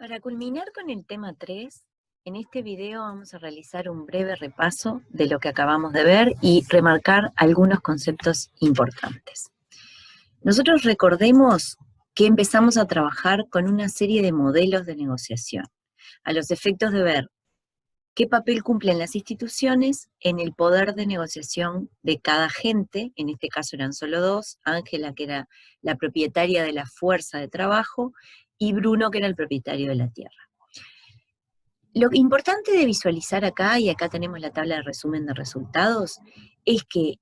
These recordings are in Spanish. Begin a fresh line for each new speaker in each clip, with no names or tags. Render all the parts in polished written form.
Para culminar con el tema 3, en este video vamos a realizar un breve repaso de lo que acabamos de ver y remarcar algunos conceptos importantes. Nosotros recordemos que empezamos a trabajar con una serie de modelos de negociación, a los efectos de ver qué papel cumplen las instituciones en el poder de negociación de cada agente. En este caso eran solo dos: Ángela, que era la propietaria de la fuerza de trabajo, y Bruno, que era el propietario de la tierra. Lo importante de visualizar acá, y acá tenemos la tabla de resumen de resultados, es que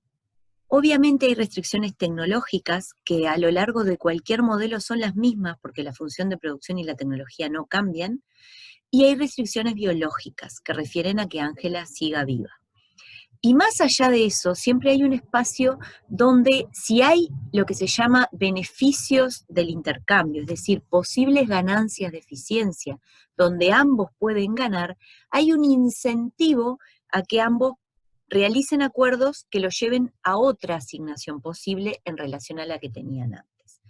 obviamente hay restricciones tecnológicas que a lo largo de cualquier modelo son las mismas porque la función de producción y la tecnología no cambian, y hay restricciones biológicas que refieren a que Ángela siga viva. Y más allá de eso, siempre hay un espacio donde si hay lo que se llama beneficios del intercambio, es decir, posibles ganancias de eficiencia, donde ambos pueden ganar, hay un incentivo a que ambos realicen acuerdos que los lleven a otra asignación posible en relación a la que tenían antes.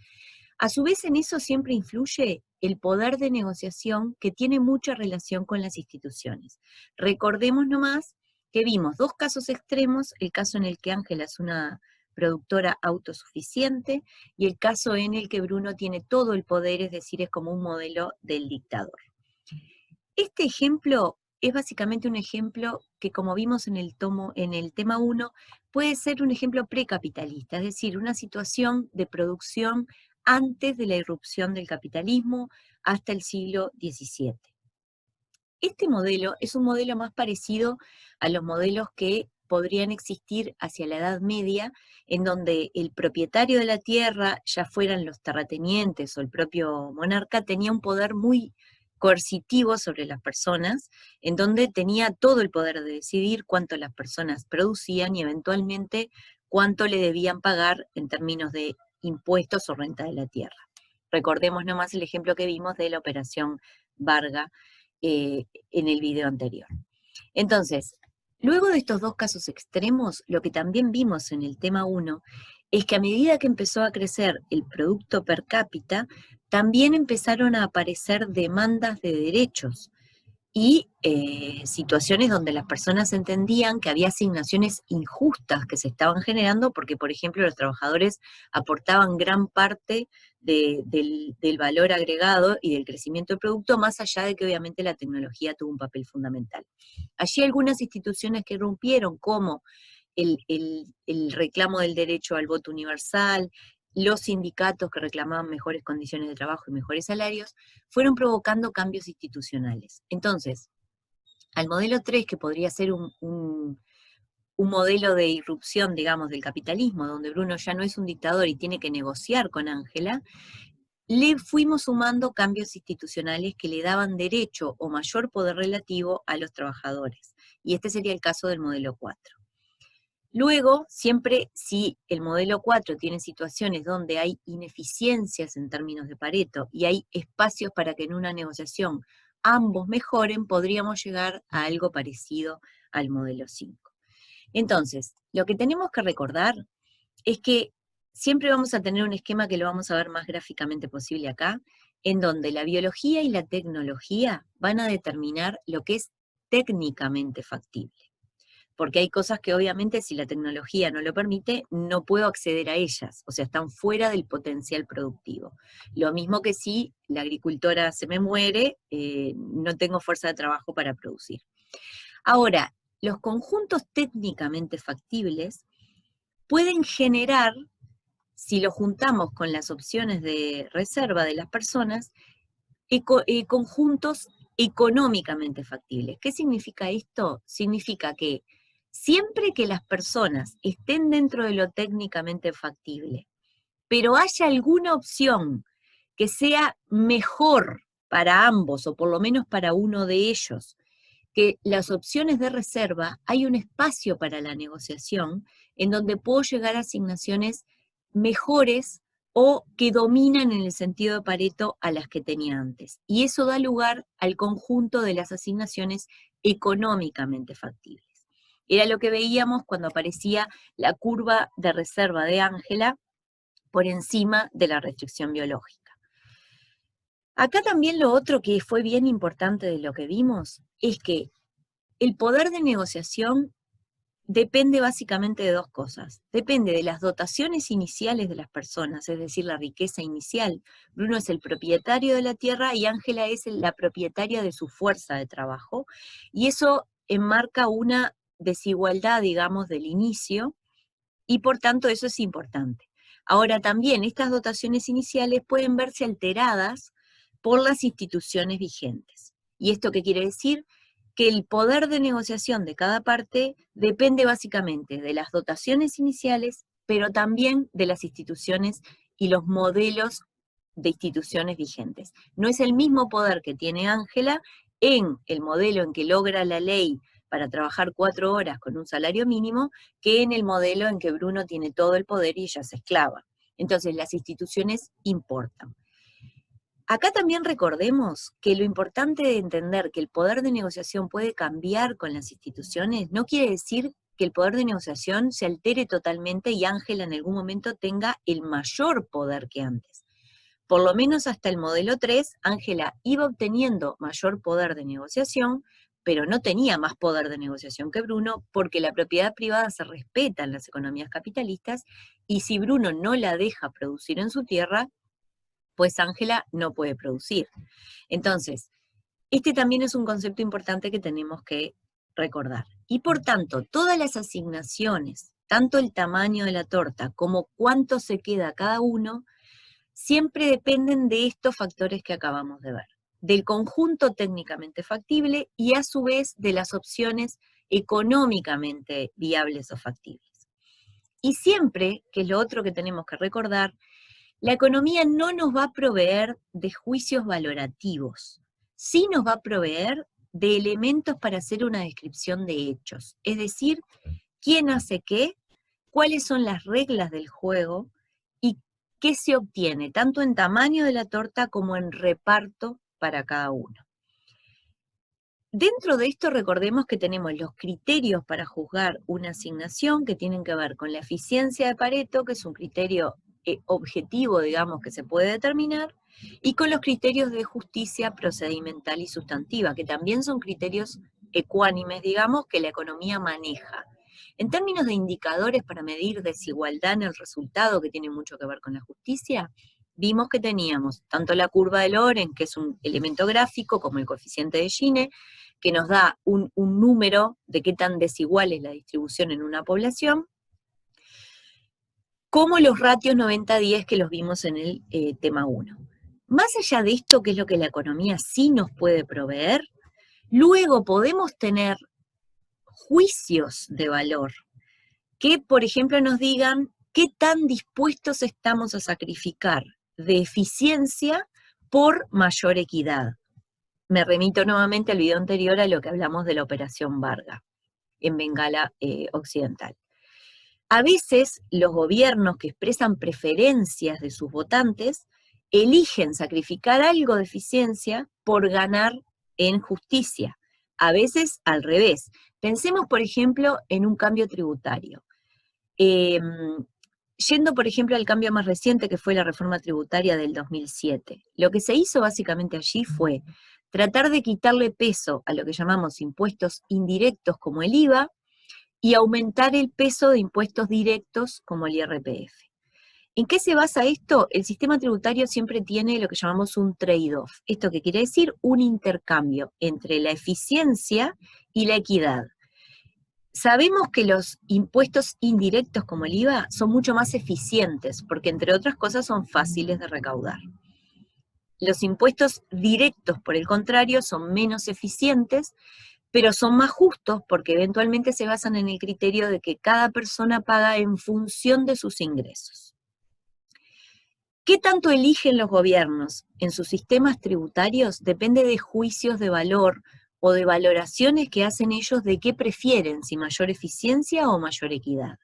A su vez, en eso siempre influye el poder de negociación, que tiene mucha relación con las instituciones. Recordemos nomás que vimos dos casos extremos: el caso en el que Ángela es una productora autosuficiente y el caso en el que Bruno tiene todo el poder, es decir, es como un modelo del dictador. Este ejemplo es básicamente un ejemplo que, como vimos en el tema 1, puede ser un ejemplo precapitalista, es decir, una situación de producción antes de la irrupción del capitalismo hasta el siglo XVII. Este modelo es un modelo más parecido a los modelos que podrían existir hacia la Edad Media, en donde el propietario de la tierra, ya fueran los terratenientes o el propio monarca, tenía un poder muy coercitivo sobre las personas, en donde tenía todo el poder de decidir cuánto las personas producían y eventualmente cuánto le debían pagar en términos de impuestos o renta de la tierra. Recordemos nomás el ejemplo que vimos de la Operación Varga en el video anterior. Entonces, luego de estos dos casos extremos, lo que también vimos en el tema 1 es que a medida que empezó a crecer el producto per cápita, también empezaron a aparecer demandas de derechos y situaciones donde las personas entendían que había asignaciones injustas que se estaban generando porque, por ejemplo, los trabajadores aportaban gran parte del valor agregado y del crecimiento del producto, más allá de que obviamente la tecnología tuvo un papel fundamental. Allí algunas instituciones que irrumpieron, como el reclamo del derecho al voto universal, los sindicatos que reclamaban mejores condiciones de trabajo y mejores salarios, fueron provocando cambios institucionales. Entonces, al modelo 3, que podría ser un modelo de irrupción, digamos, del capitalismo, donde Bruno ya no es un dictador y tiene que negociar con Ángela, le fuimos sumando cambios institucionales que le daban derecho o mayor poder relativo a los trabajadores. Y este sería el caso del modelo 4. Luego, siempre si el modelo 4 tiene situaciones donde hay ineficiencias en términos de Pareto y hay espacios para que en una negociación ambos mejoren, podríamos llegar a algo parecido al modelo 5. Entonces, lo que tenemos que recordar es que siempre vamos a tener un esquema que lo vamos a ver más gráficamente posible acá, en donde la biología y la tecnología van a determinar lo que es técnicamente factible. Porque hay cosas que obviamente, si la tecnología no lo permite, no puedo acceder a ellas, o sea, están fuera del potencial productivo. Lo mismo que si la agricultora se me muere, no tengo fuerza de trabajo para producir. Ahora, los conjuntos técnicamente factibles pueden generar, si lo juntamos con las opciones de reserva de las personas, conjuntos económicamente factibles. ¿Qué significa esto? Significa que siempre que las personas estén dentro de lo técnicamente factible, pero haya alguna opción que sea mejor para ambos, o por lo menos para uno de ellos, que las opciones de reserva, hay un espacio para la negociación en donde puedo llegar a asignaciones mejores o que dominan en el sentido de Pareto a las que tenía antes. Y eso da lugar al conjunto de las asignaciones económicamente factibles. Era lo que veíamos cuando aparecía la curva de reserva de Ángela por encima de la restricción biológica. Acá también lo otro que fue bien importante de lo que vimos es que el poder de negociación depende básicamente de dos cosas. Depende de las dotaciones iniciales de las personas, es decir, la riqueza inicial. Bruno es el propietario de la tierra y Ángela es la propietaria de su fuerza de trabajo. Y eso enmarca una desigualdad, digamos, del inicio, y por tanto eso es importante. Ahora también estas dotaciones iniciales pueden verse alteradas por las instituciones vigentes. ¿Y esto qué quiere decir? Que el poder de negociación de cada parte depende básicamente de las dotaciones iniciales, pero también de las instituciones y los modelos de instituciones vigentes. No es el mismo poder que tiene Ángela en el modelo en que logra la ley para trabajar 4 horas con un salario mínimo, que en el modelo en que Bruno tiene todo el poder y ella es esclava. Entonces las instituciones importan. Acá también recordemos que lo importante de entender que el poder de negociación puede cambiar con las instituciones no quiere decir que el poder de negociación se altere totalmente y Ángela en algún momento tenga el mayor poder que antes. Por lo menos hasta el modelo 3, Ángela iba obteniendo mayor poder de negociación, pero no tenía más poder de negociación que Bruno, porque la propiedad privada se respeta en las economías capitalistas, y si Bruno no la deja producir en su tierra, pues Ángela no puede producir. Entonces, este también es un concepto importante que tenemos que recordar. Y por tanto, todas las asignaciones, tanto el tamaño de la torta como cuánto se queda cada uno, siempre dependen de estos factores que acabamos de ver, del conjunto técnicamente factible y a su vez de las opciones económicamente viables o factibles. Y siempre, que es lo otro que tenemos que recordar, la economía no nos va a proveer de juicios valorativos, sí nos va a proveer de elementos para hacer una descripción de hechos, es decir, quién hace qué, cuáles son las reglas del juego y qué se obtiene, tanto en tamaño de la torta como en reparto para cada uno. Dentro de esto recordemos que tenemos los criterios para juzgar una asignación que tienen que ver con la eficiencia de Pareto, que es un criterio objetivo, digamos, que se puede determinar, y con los criterios de justicia procedimental y sustantiva, que también son criterios ecuánimes, digamos, que la economía maneja. En términos de indicadores para medir desigualdad en el resultado, que tiene mucho que ver con la justicia, vimos que teníamos tanto la curva de Lorenz, que es un elemento gráfico, como el coeficiente de Gini, que nos da un número de qué tan desigual es la distribución en una población, como los ratios 90-10 que los vimos en el tema 1. Más allá de esto, que es lo que la economía sí nos puede proveer, luego podemos tener juicios de valor que, por ejemplo, nos digan qué tan dispuestos estamos a sacrificar de eficiencia por mayor equidad. Me remito nuevamente al video anterior a lo que hablamos de la operación Varga en Bengala Occidental. A veces los gobiernos que expresan preferencias de sus votantes eligen sacrificar algo de eficiencia por ganar en justicia. A veces al revés. Pensemos, por ejemplo, en un cambio tributario. Yendo, por ejemplo, al cambio más reciente, que fue la reforma tributaria del 2007. Lo que se hizo básicamente allí fue tratar de quitarle peso a lo que llamamos impuestos indirectos como el IVA, y aumentar el peso de impuestos directos como el IRPF. ¿En qué se basa esto? El sistema tributario siempre tiene lo que llamamos un trade-off. ¿Esto qué quiere decir? Un intercambio entre la eficiencia y la equidad. Sabemos que los impuestos indirectos como el IVA son mucho más eficientes, porque entre otras cosas son fáciles de recaudar. Los impuestos directos, por el contrario, son menos eficientes, pero son más justos porque eventualmente se basan en el criterio de que cada persona paga en función de sus ingresos. ¿Qué tanto eligen los gobiernos en sus sistemas tributarios? Depende de juicios de valor o de valoraciones que hacen ellos de qué prefieren, si mayor eficiencia o mayor equidad.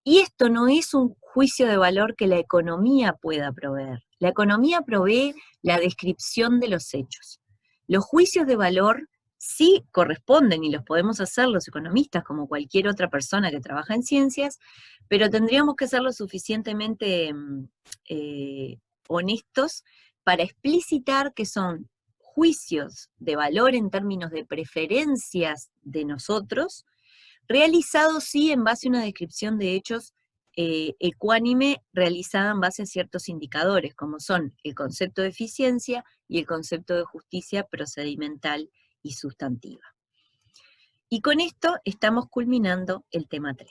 Y esto no es un juicio de valor que la economía pueda proveer. La economía provee la descripción de los hechos. Los juicios de valor sí corresponden y los podemos hacer los economistas como cualquier otra persona que trabaja en ciencias, pero tendríamos que ser lo suficientemente honestos para explicitar que son juicios de valor en términos de preferencias de nosotros, realizados sí en base a una descripción de hechos ecuánime realizada en base a ciertos indicadores, como son el concepto de eficiencia y el concepto de justicia procedimental y sustantiva. Y con esto estamos culminando el tema 3.